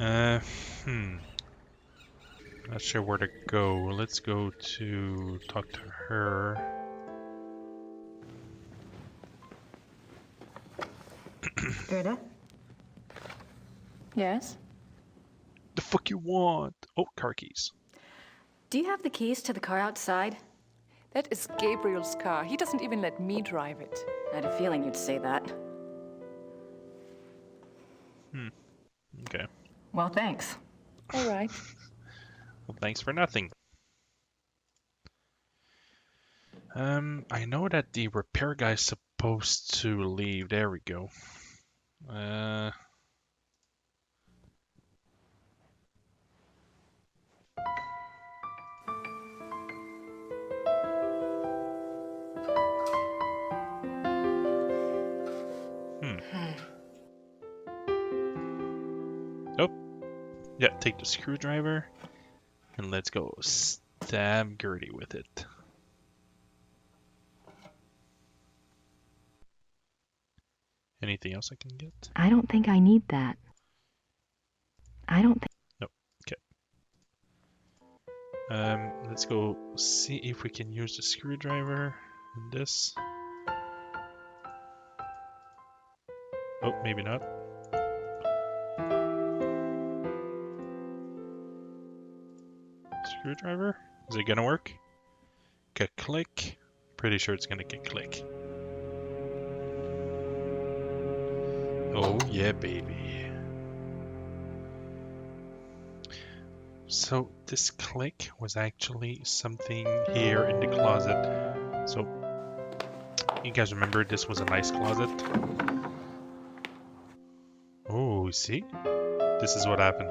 Uh, hmm. Not sure where to go. Let's go to talk to her. Gerda? Yes? The fuck you want? Oh, car keys. Do you have the keys to the car outside? That is Gabriel's car. He doesn't even let me drive it. I had a feeling you'd say that. Okay. Well, thanks. All right. Well, thanks for nothing. I know that the repair guy's supposed to leave. There we go. Oh, yeah, take the screwdriver and let's go stab Gertie with it. Anything else I can get? I don't think I need that. I don't think... Nope. Okay. Let's go see if we can use the screwdriver in this. Oh, maybe not. Screwdriver? Is it gonna work? Okay, click. Pretty sure it's gonna get click. Oh yeah, baby. So this click was actually something here in the closet. So you guys remember this was a nice closet? Oh, see? This is what happened.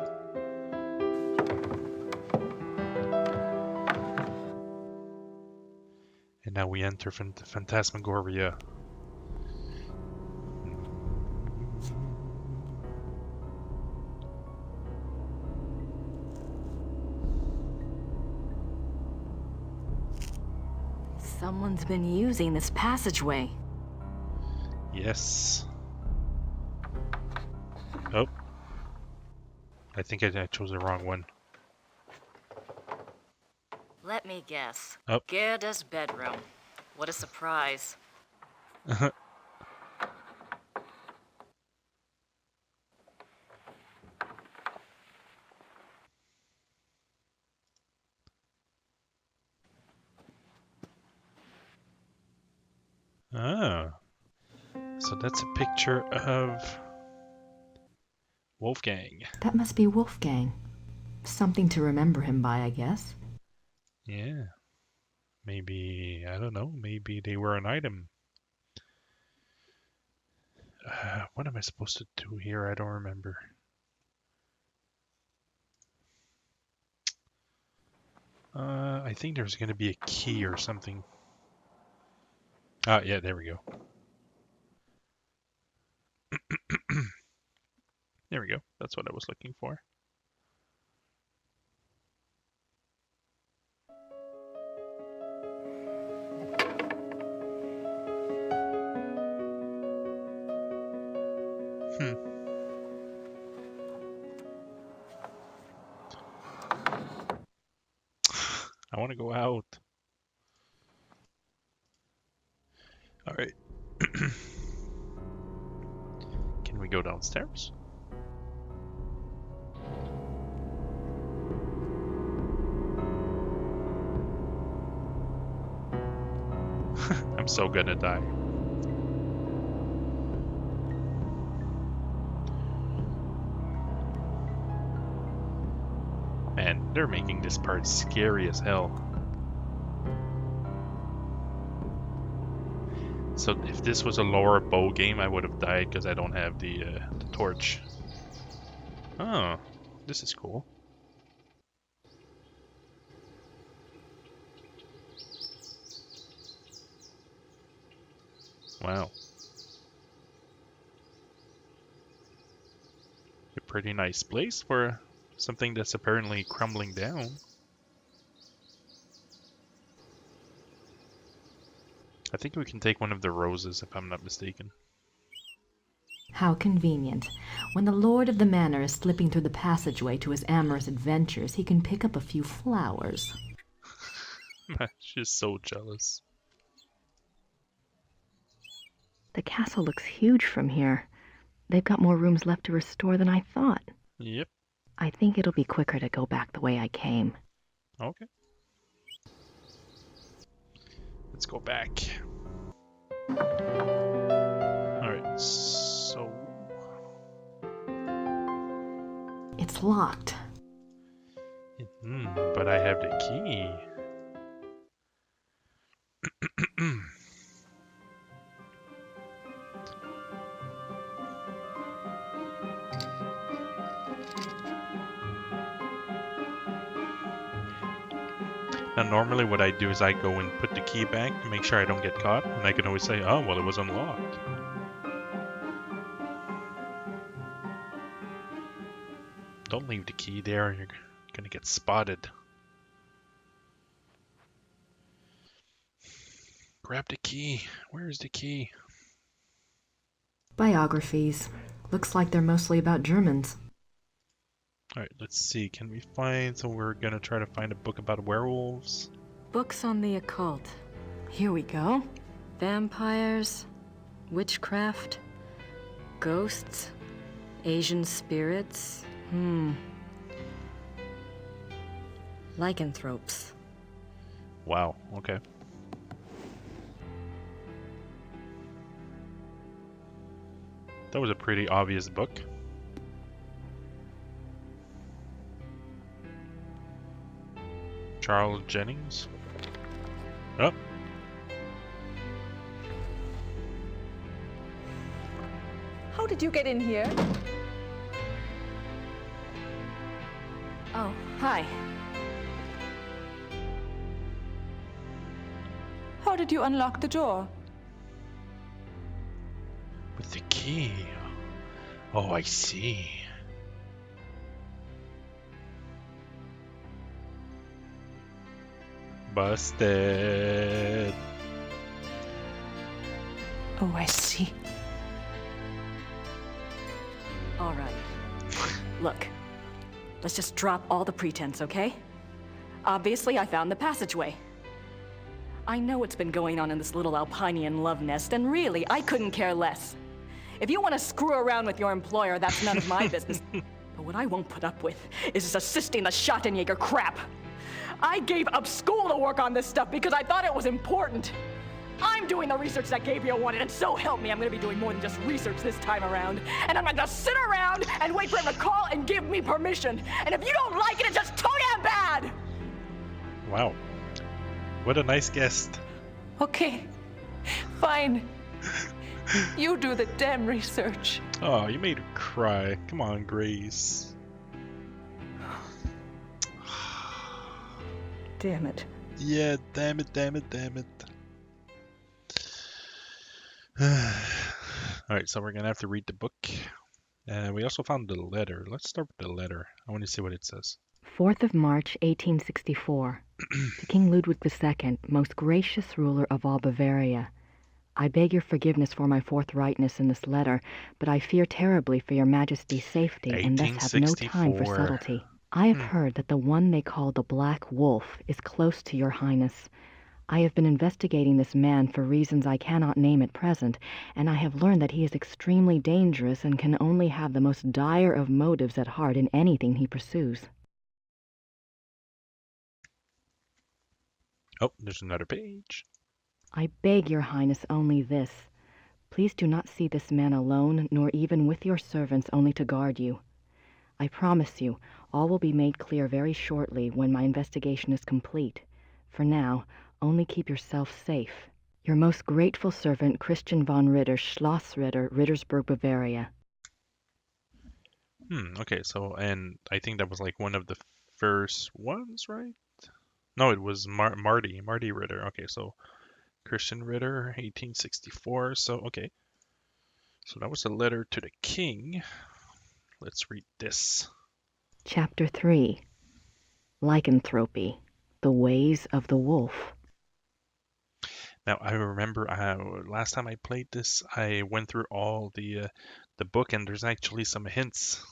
And now we enter Phantasmagoria. Someone's been using this passageway. Yes. Oh. I think I chose the wrong one. Let me guess. Oh. Gerda's bedroom. What a surprise. Ah. So that's a picture of Wolfgang. That must be Wolfgang. Something to remember him by, I guess. Yeah. Maybe, I don't know, maybe they were an item. What am I supposed to do here? I don't remember. I think there's going to be a key or something. Ah, yeah, there we go. There we go. That's what I was looking for. I want to go out. All right. Can we go downstairs? I'm so gonna die. Man, they're making this part scary as hell. So if this was a lower bow game, I would have died because I don't have the torch. Oh, this is cool. Wow. A pretty nice place for something that's apparently crumbling down. I think we can take one of the roses if I'm not mistaken. How convenient. When the lord of the manor is slipping through the passageway to his amorous adventures, he can pick up a few flowers. She's so jealous. The castle looks huge from here. They've got more rooms left to restore than I thought. Yep. I think it'll be quicker to go back the way I came. Okay. Let's go back. Alright, so... It's locked. But I have the key. Now, normally what I do is I go and put the key back to make sure I don't get caught, and I can always say, oh, well, it was unlocked. Don't leave the key there, you're gonna get spotted. Grab the key. Where's the key? Biographies. Looks like they're mostly about Germans. Alright, let's see. Can we find... So we're gonna try to find a book about werewolves. Books on the occult. Here we go. Vampires, witchcraft, ghosts, Asian spirits. Lycanthropes. Wow, okay. That was a pretty obvious book. Charles Jennings. Oh. How did you get in here? Oh, hi. How did you unlock the door? With the key. Oh, I see. Busted. Oh, I see. All right. Look, let's just drop all the pretense, okay? Obviously, I found the passageway. I know what's been going on in this little Alpinian love nest, and really, I couldn't care less. If you want to screw around with your employer, that's none of my business. But what I won't put up with is assisting the Schottenjäger crap. I gave up school to work on this stuff because I thought it was important. I'm doing the research that Gabriel wanted, and so help me, I'm gonna be doing more than just research this time around. And I'm not gonna sit around and wait for him to call and give me permission. And if you don't like it, it's just too damn bad! Wow. What a nice guest. Okay, fine. You do the damn research. Oh, you made her cry. Come on, Grace. Damn it. Yeah, damn it, damn it, damn it. Alright, so we're gonna have to read the book. We also found the letter. Let's start with the letter. I want to see what it says. 4th of March, 1864. To King Ludwig II, most gracious ruler of all Bavaria. I beg your forgiveness for my forthrightness in this letter, but I fear terribly for your Majesty's safety, and thus have no time for 1864. subtlety. I have heard that the one they call the Black Wolf is close to your Highness. I have been investigating this man for reasons I cannot name at present, and I have learned that he is extremely dangerous and can only have the most dire of motives at heart in anything he pursues. Oh, there's another page. I beg your Highness only this. Please do not see this man alone, nor even with your servants only to guard you. I promise you, all will be made clear very shortly when my investigation is complete. For now, only keep yourself safe. Your most grateful servant, Christian von Ritter, Schloss Ritter, Rittersburg, Bavaria. Okay, so, and I think that was like one of the first ones, right? No, it was Marty Ritter. Okay, so Christian Ritter, 1864. So, okay. So that was a letter to the king. Let's read this. Chapter 3. Lycanthropy. The Ways of the Wolf. Now, I remember last time I played this, I went through all the the book, and there's actually some hints.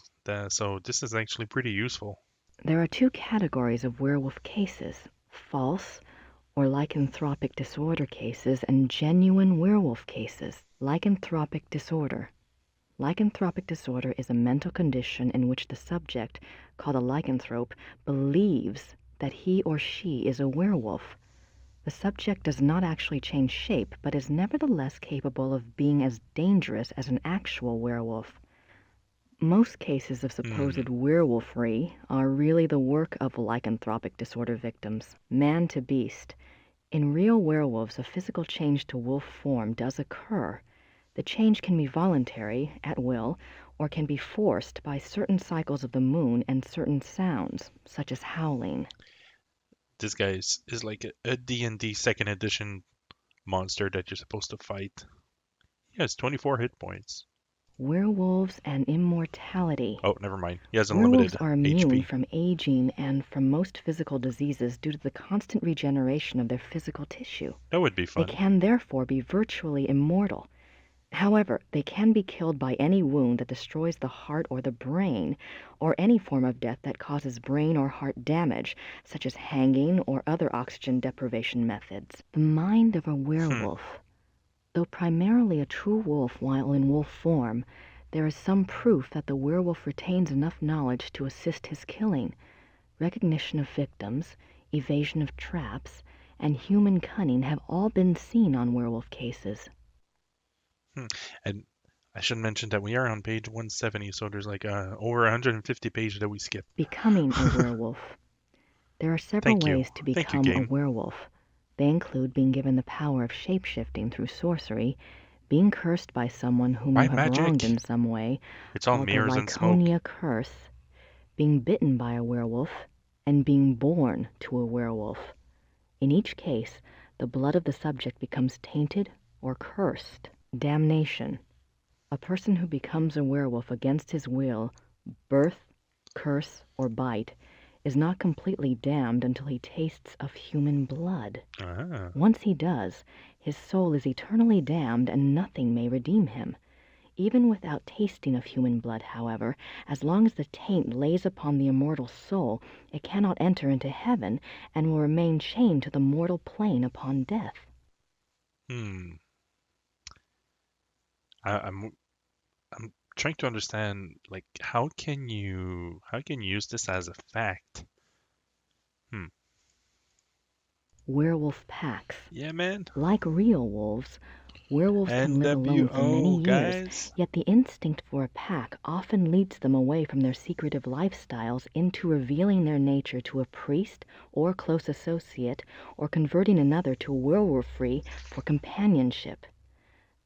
So this is actually pretty useful. There are two categories of werewolf cases: false or lycanthropic disorder cases and genuine werewolf cases. Lycanthropic disorder. Lycanthropic disorder is a mental condition in which the subject, called a lycanthrope, believes that he or she is a werewolf. The subject does not actually change shape, but is nevertheless capable of being as dangerous as an actual werewolf. Most cases of supposed werewolfery are really the work of lycanthropic disorder victims, man to beast. In real werewolves, a physical change to wolf form does occur. The change can be voluntary, at will, or can be forced by certain cycles of the moon and certain sounds, such as howling. This guy is like a D&D second edition monster that you're supposed to fight. He has 24 hit points. Werewolves and immortality. Oh, never mind. He has Werewolves unlimited are immune HP. from aging and from most physical diseases due to the constant regeneration of their physical tissue. That would be They fun. can therefore be virtually immortal. However, they can be killed by any wound that destroys the heart or the brain, or any form of death that causes brain or heart damage, such as hanging or other oxygen deprivation methods. The mind of a werewolf. Though primarily a true wolf while in wolf form, there is some proof that the werewolf retains enough knowledge to assist his killing. Recognition of victims, evasion of traps, and human cunning have all been seen on werewolf cases. And I should mention that we are on page 170, so there's like over 150 pages that we skipped. Becoming a werewolf. There are several Thank you. ways to Thank you, become a game. werewolf. They include being given the power of shape-shifting through sorcery, being cursed by someone whom Why you have wronged magic? in some way, It's all called the mirrors and smoke. Lyconia curse, being bitten by a werewolf, and being born to a werewolf. In each case, the blood of the subject becomes tainted or cursed. Damnation. A person who becomes a werewolf against his will, birth, curse, or bite, is not completely damned until he tastes of human blood. Ah. Once he does, his soul is eternally damned and nothing may redeem him. Even without tasting of human blood, however, as long as the taint lays upon the immortal soul, it cannot enter into heaven and will remain chained to the mortal plane upon death. Hmm. I'm trying to understand, like, how can you use this as a fact? Hmm. Werewolf packs. Yeah, man. Like real wolves, werewolves can live alone for many NWO, years, guys. yet the instinct for a pack often leads them away from their secretive lifestyles into revealing their nature to a priest or close associate, or converting another to werewolfery for companionship.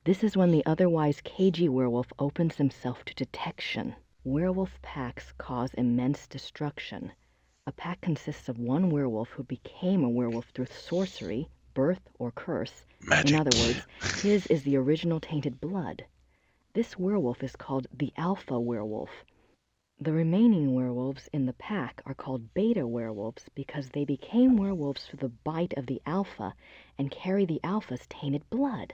This is when the otherwise cagey werewolf opens himself to detection. Werewolf packs cause immense destruction. A pack consists of one werewolf who became a werewolf through sorcery, birth, or curse. Magic. In other words, his is the original tainted blood. This werewolf is called the alpha werewolf. The remaining werewolves in the pack are called beta werewolves because they became werewolves through the bite of the alpha and carry the alpha's tainted blood.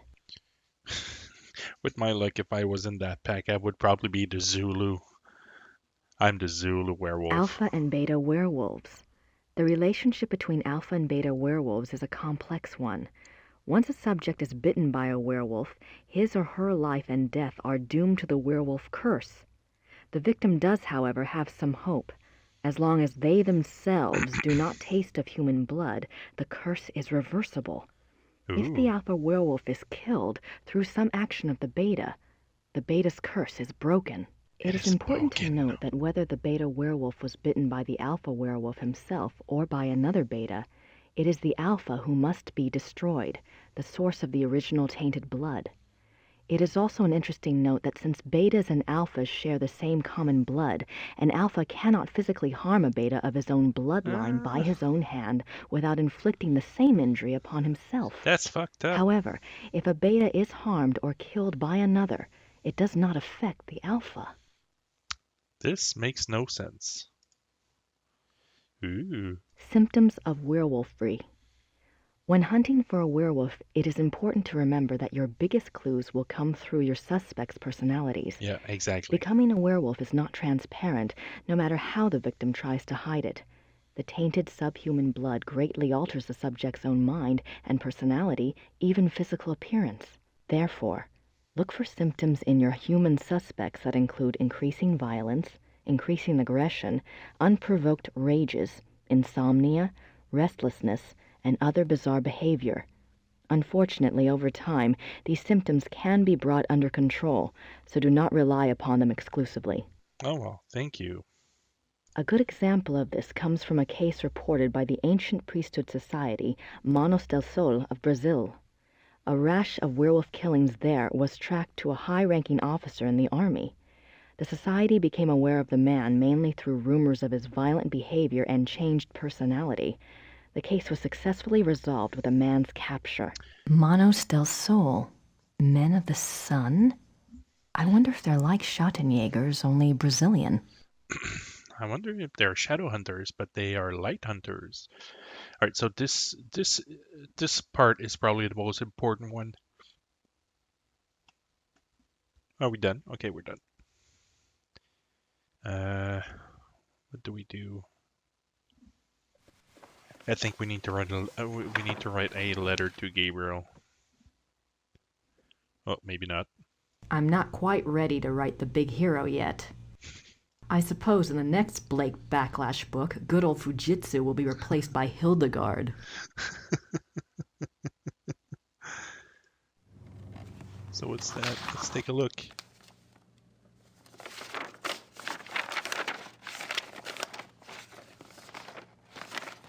With my luck, if I was in that pack, I would probably be the Zulu. I'm the Zulu werewolf. Alpha and beta werewolves. The relationship between alpha and beta werewolves is a complex one. Once a subject is bitten by a werewolf, his or her life and death are doomed to the werewolf curse. The victim does, however, have some hope. As long as they themselves do not taste of human blood, the curse is reversible. If the Ooh, alpha werewolf is killed through some action of the beta's curse is broken. It is important to note that whether the beta werewolf was bitten by the alpha werewolf himself or by another beta, it is the alpha who must be destroyed, the source of the original tainted blood. It is also an interesting note that since betas and alphas share the same common blood, an alpha cannot physically harm a beta of his own bloodline by his own hand without inflicting the same injury upon himself. that's fucked up. However, if a beta is harmed or killed by another, it does not affect the alpha. This makes no sense. Ooh. Symptoms of werewolfery. When hunting for a werewolf, it is important to remember that your biggest clues will come through your suspects' personalities. Yeah, exactly. Becoming a werewolf is not transparent, no matter how the victim tries to hide it. The tainted subhuman blood greatly alters the subject's own mind and personality, even physical appearance. Therefore, look for symptoms in your human suspects that include increasing violence, increasing aggression, unprovoked rages, insomnia, restlessness, and other bizarre behavior. Unfortunately, over time, these symptoms can be brought under control, so do not rely upon them exclusively. Oh, well, thank you. A good example of this comes from a case reported by the ancient priesthood society Manos del Sol of Brazil. A rash of werewolf killings there was tracked to a high-ranking officer in the army. The society became aware of the man mainly through rumors of his violent behavior and changed personality. The case was successfully resolved with a man's capture. Manos del Sol, men of the sun? I wonder if they're like Schattenjägers, only Brazilian. I wonder if they're shadow hunters, but they are light hunters. All right, so this part is probably the most important one. Are we done? Okay, we're done. What do we do? I think we need to write a letter to Gabriel. Oh, maybe not. I'm not quite ready to write the big hero yet. I suppose in the next Blake Backlash book, good old Fujitsu will be replaced by Hildegard. So what's that? Let's take a look.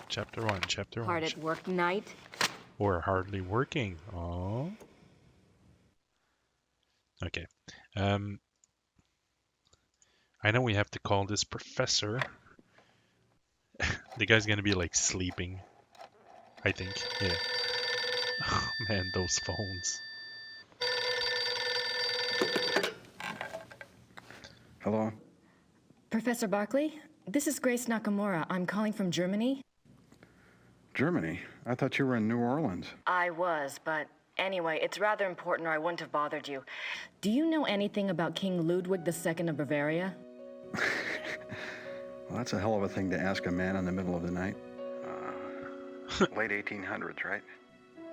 Chapter 1, Chapter 1. Hard at work night? Or hardly working. Oh. Okay. I know we have to call this professor. The guy's gonna be like sleeping. I think. Yeah. Oh man, those phones. Hello? Professor Barkley, this is Grace Nakamura. I'm calling from Germany. Germany? I thought you were in New Orleans. I was, but anyway, it's rather important or I wouldn't have bothered you. Do you know anything about King Ludwig II of Bavaria? Well, that's a hell of a thing to ask a man in the middle of the night. Late 1800s, right?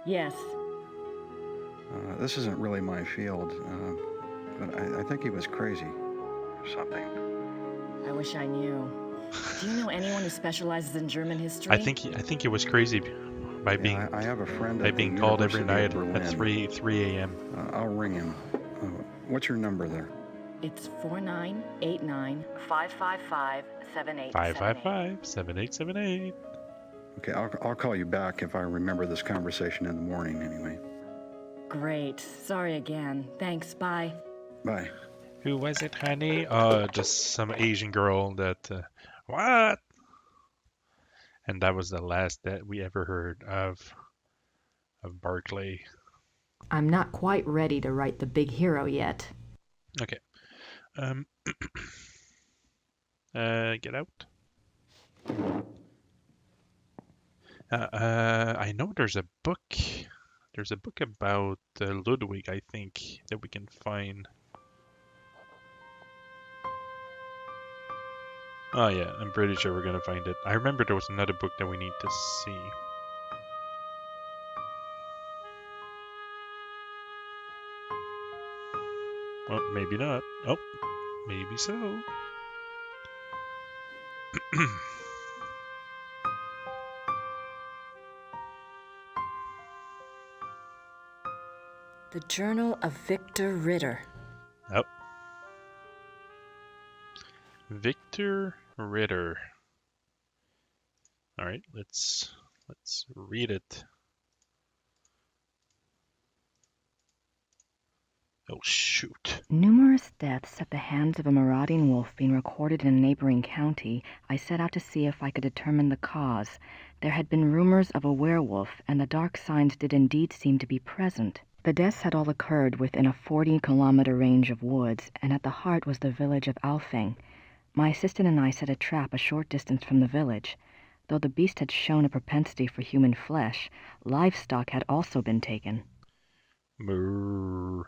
Yes. This isn't really my field, but I think he was crazy or something. I wish I knew. Do you know anyone who specializes in German history? I think he was crazy by being I have a friend by at being the called every University night of at Berlin. 3 a.m. I'll ring him. What's your number there? It's 4989 555 555 7878. Okay, I'll call you back if I remember this conversation in the morning anyway. Great. Sorry again. Thanks. Bye. Bye. Who was it, honey? Just some Asian girl that. What? And that was the last that we ever heard of Barclay. I'm not quite ready to write the big hero yet. Okay. Get out. I know there's a book. There's a book about Ludwig, I think, that we can find. Oh yeah, I'm pretty sure we're gonna find it. I remember there was another book that we need to see. Well, maybe not. Oh, maybe so. The Journal of Victor Ritter. Oh. Victor Ritter. All right, let's read it. Oh shoot. Numerous deaths at the hands of a marauding wolf being recorded in a neighboring county, I set out to see if I could determine the cause. There had been rumors of a werewolf, and the dark signs did indeed seem to be present. The deaths had all occurred within a 40-kilometer range of woods, and at the heart was the village of Alfing. My assistant and I set a trap a short distance from the village. Though the beast had shown a propensity for human flesh, livestock had also been taken. Brrr.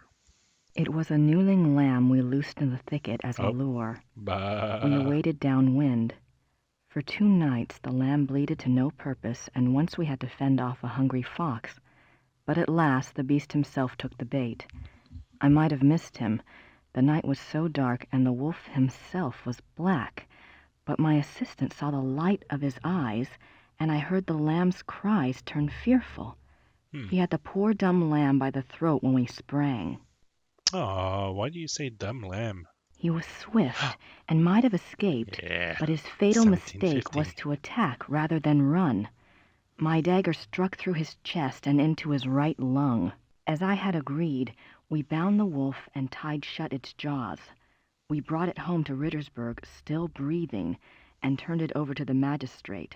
It was a newling lamb we loosed in the thicket as a Oh. lure. Bah. We awaited downwind. For 2 nights the lamb bleated to no purpose, and once we had to fend off a hungry fox. But at last the beast himself took the bait. I might have missed him. The night was so dark, and the wolf himself was black. But my assistant saw the light of his eyes, and I heard the lamb's cries turn fearful. He had the poor dumb lamb by the throat when we sprang. Aw, why do you say dumb lamb? He was swift and might have escaped, Yeah. but his fatal mistake 1750. was to attack rather than run. My dagger struck through his chest and into his right lung. As I had agreed, we bound the wolf and tied shut its jaws. We brought it home to Rittersburg, still breathing, and turned it over to the magistrate.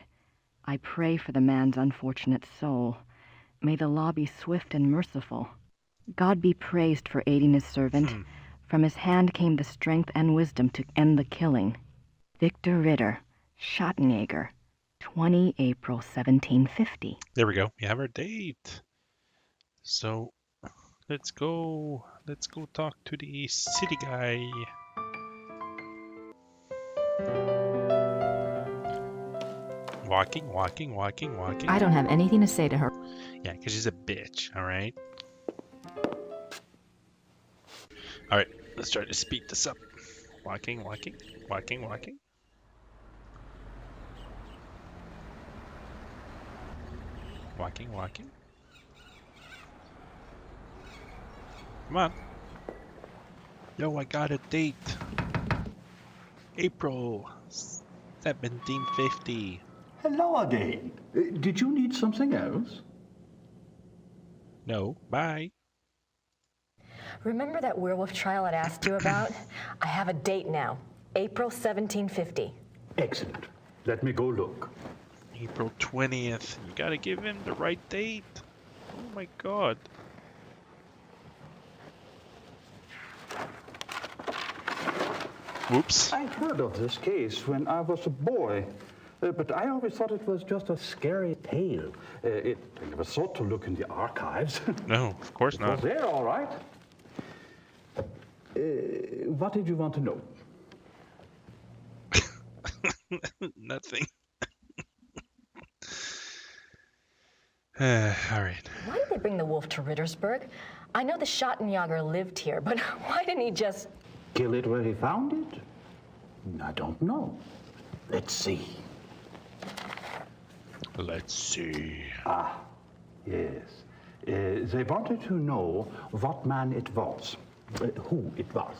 I pray for the man's unfortunate soul. May the law be swift and merciful. God be praised for aiding his servant. From his hand came the strength and wisdom to end the killing. Victor Ritter, Schottenjäger, 20 April 1750. There we go. We have our date. So, let's go. Let's go talk to the city guy. Walking. I don't have anything to say to her. Yeah, because she's a bitch, alright? Alright, let's try to speed this up. Walking. Walking. Come on. Yo, I got a date. April 1750. Hello again. Did you need something else? No, bye. Remember that werewolf trial I'd asked you about? I have a date now. April 1750. Excellent. Let me go look. April 20th. You gotta give him the right date. Oh my god. Whoops. I heard of this case when I was a boy, but I always thought it was just a scary tale. I never thought to look in the archives. No, of course It was not. there, all right. What did you want to know? Nothing. Alright. Why did they bring the wolf to Rittersburg? I know the Schottenjäger lived here, but why didn't he just... Kill it where he found it? I don't know. Let's see. Let's see. Yes. They wanted to know what man it was, who it was.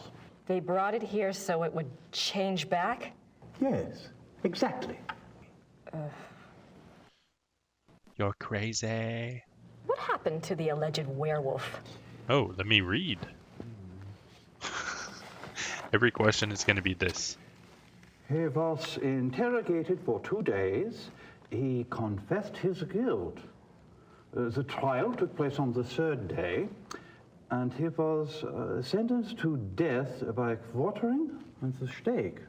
They brought it here so it would change back? Yes, exactly. You're crazy. What happened to the alleged werewolf? Oh, let me read. Every question is going to be this. He was interrogated for 2 days. He confessed his guilt. The trial took place on the 3rd day, and he was sentenced to death by quartering and the stake.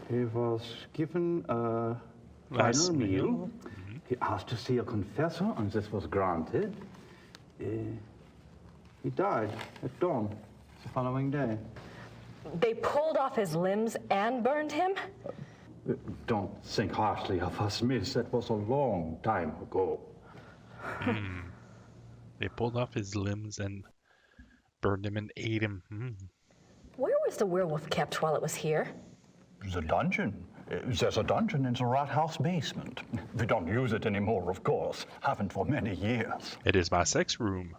He was given a Last final meal. meal. He asked to see a confessor, and this was granted. He died at dawn the following day. They pulled off his limbs and burned him? Don't think harshly of us, miss. That was a long time ago. They pulled off his limbs and burned him and ate him. Where was the werewolf kept while it was here? The dungeon. There's a dungeon in the rat house basement. We don't use it anymore, of course. Haven't for many years. It is my sex room.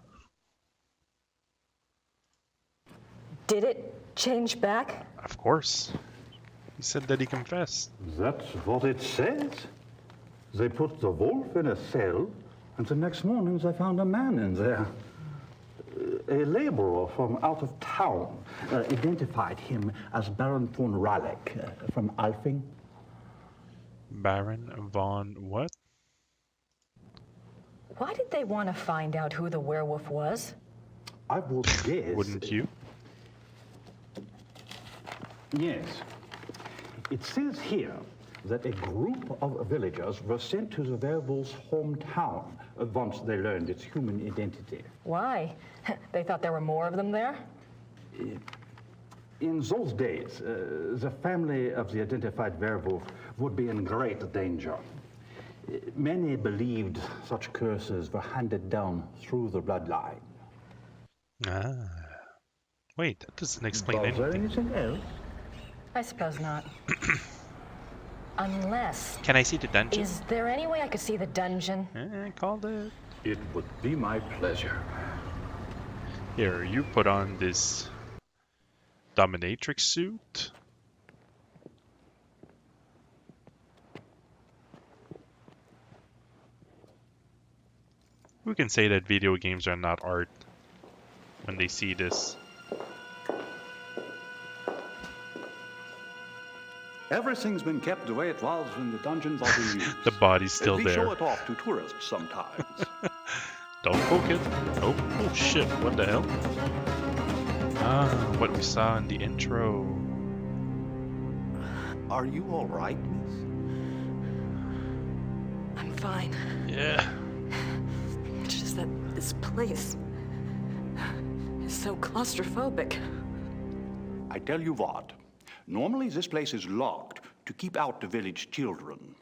Did it change back? Of course. He said that he confessed. That's what it says. They put the wolf in a cell, and the next morning they found a man in there. A laborer from out of town identified him as Baron von Raleigh from Alfing. Baron von what? Why did they want to find out who the werewolf was? I would guess. Wouldn't you? Yes. It says here that a group of villagers were sent to the werewolf's hometown once they learned its human identity. Why? They thought there were more of them there? In those days, the family of the identified werewolf would be in great danger. Many believed such curses were handed down through the bloodline. Ah. Wait, that doesn't explain Was there anything. anything else? I suppose not. Unless... Can I see the dungeon? Is there any way I could see the dungeon? I called it. It would be my pleasure. Here, you put on this dominatrix suit. Who can say that video games are not art when they see this? Everything's been kept the way it was when the dungeon was in use. The body's still We there. show it off to tourists sometimes. Don't poke it. Oh shit, what the hell? Ah, what we saw in the intro. Are you all right, miss? I'm fine. Yeah. It's just that this place is so claustrophobic. I tell you what. Normally this place is locked to keep out the village children.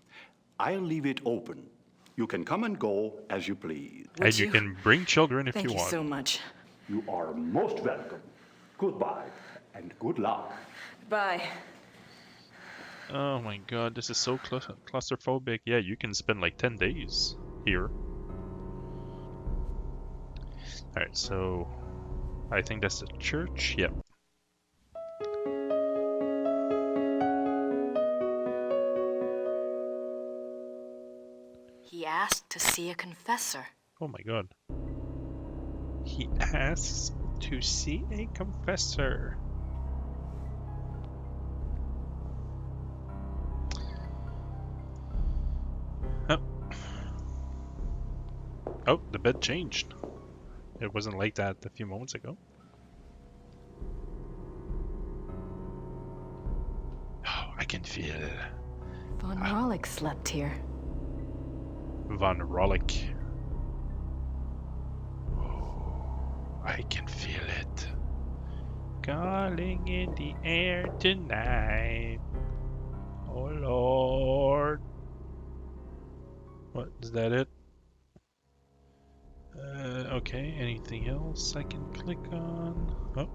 I'll leave it open. You can come and go as you please. And you can bring children if Thank you you want. so much. You are most welcome. Goodbye and good luck. Bye. Oh my god, this is so claustrophobic. Yeah, you can spend like 10 days here. Alright, so I think that's the church. Yep. He asked to see a confessor. Oh my god. He asks to see a confessor. Oh. Oh, the bed changed. It wasn't like that a few moments ago. Oh, I can feel it. Von Rollick slept here. Von Rollick. Oh, I can feel it. Calling in the air tonight. Oh Lord. What, is that it? Okay, anything else I can click on? Oh.